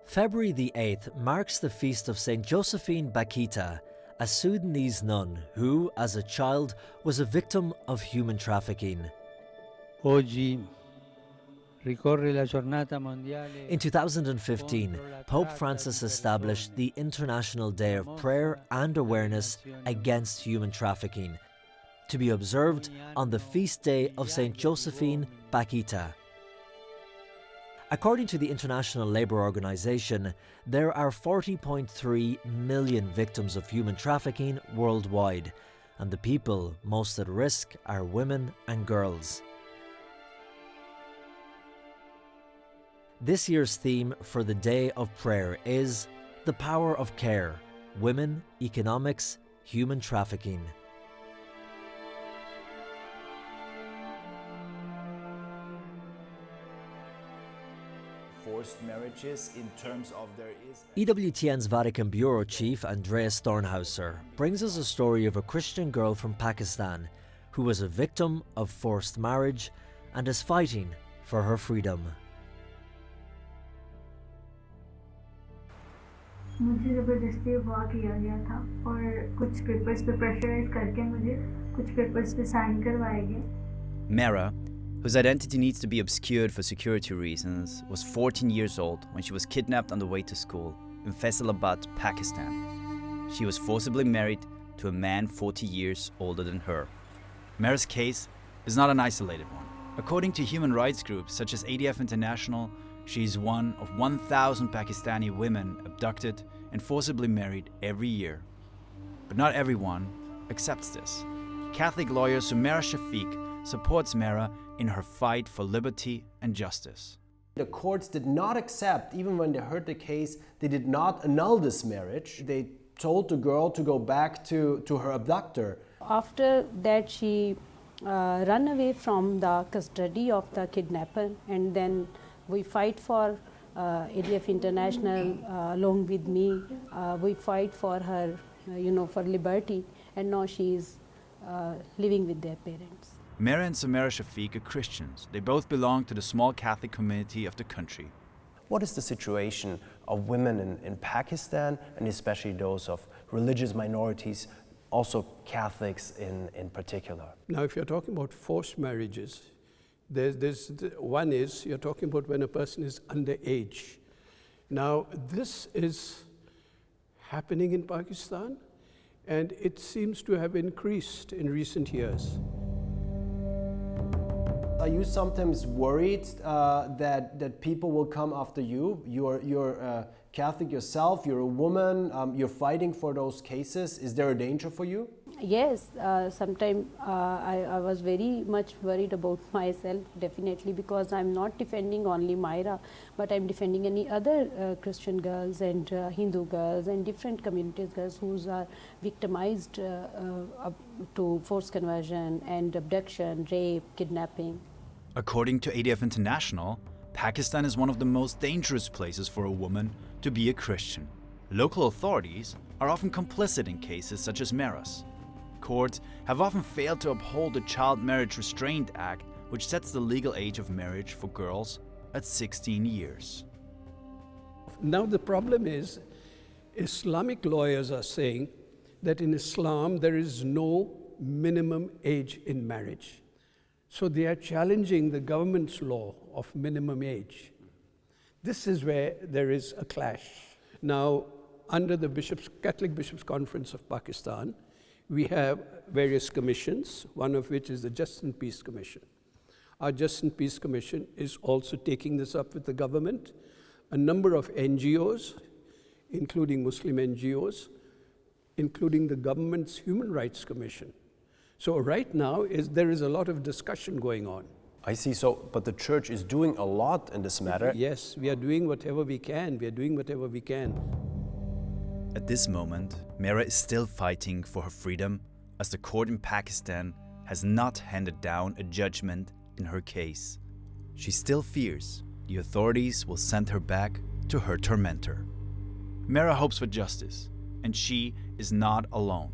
February the 8th marks the feast of St. Josephine Bakhita, a Sudanese nun who, as a child, was a victim of human trafficking. Oggi ricorre la giornata mondiale. In 2015, Pope Francis established the International Day of Prayer and Awareness Against Human Trafficking, to be observed on the feast day of St. Josephine Bakhita. According to the International Labour Organization, there are 40.3 million victims of human trafficking worldwide, and the people most at risk are women and girls. This year's theme for the Day of Prayer is The Power of Care: Women, Economics, Human Trafficking. Forced marriages in terms of there is... EWTN's Vatican Bureau Chief Andreas Stornhauser brings us a story of a Christian girl from Pakistan who was a victim of forced marriage and is fighting for her freedom. मुझे ज़बरदस्ती अगवा किया गया था और कुछ papers पे pressurise करके मुझे कुछ पेपर्स पे साइन करवाए गए. Mera, whose identity needs to be obscured for security reasons, was 14 years old when she was kidnapped on the way to school in Faisalabad, Pakistan. She was forcibly married to a man 40 years older than her. Mera's case is not an isolated one. According to human rights groups such as ADF International, she is one of 1,000 Pakistani women abducted and forcibly married every year. But not everyone accepts this. Catholic lawyer Sumera Shafiq supports Mera in her fight for liberty and justice. The courts did not accept, even when they heard the case, they did not annul this marriage. They told the girl to go back to her abductor. After that, she ran away from the custody of the kidnapper, and then we fight for ADF International along with me. We fight for her, for liberty, and now she is living with their parents. Mera and Sumera Shafiq are Christians. They both belong to the small Catholic community of the country. What is the situation of women in Pakistan, and especially those of religious minorities, also Catholics in particular? Now, if you're talking about forced marriages, one is you're talking about when a person is underage. Now, this is happening in Pakistan, and it seems to have increased in recent years. Are you sometimes worried that people will come after you? You're Catholic yourself, you're a woman, you're fighting for those cases. Is there a danger for you? Yes, sometimes I was very much worried about myself, definitely, because I'm not defending only Myra, but I'm defending any other Christian girls and Hindu girls and different communities girls who are victimized to forced conversion and abduction, rape, kidnapping. According to ADF International, Pakistan is one of the most dangerous places for a woman to be a Christian. Local authorities are often complicit in cases such as Mera's. Courts have often failed to uphold the Child Marriage Restraint Act, which sets the legal age of marriage for girls at 16 years. Now the problem is, Islamic lawyers are saying that in Islam there is no minimum age in marriage. So they are challenging the government's law of minimum age. This is where there is a clash. Now, under the Catholic Bishops' Conference of Pakistan, we have various commissions, one of which is the Justice and Peace Commission. Our Justice and Peace Commission is also taking this up with the government. A number of NGOs, including Muslim NGOs, including the government's Human Rights Commission. So right now, there is a lot of discussion going on. I see. So, but the church is doing a lot in this matter. Yes, we are doing whatever we can. We are doing whatever we can. At this moment, Mera is still fighting for her freedom, as the court in Pakistan has not handed down a judgment in her case. She still fears the authorities will send her back to her tormentor. Mera hopes for justice, and she is not alone.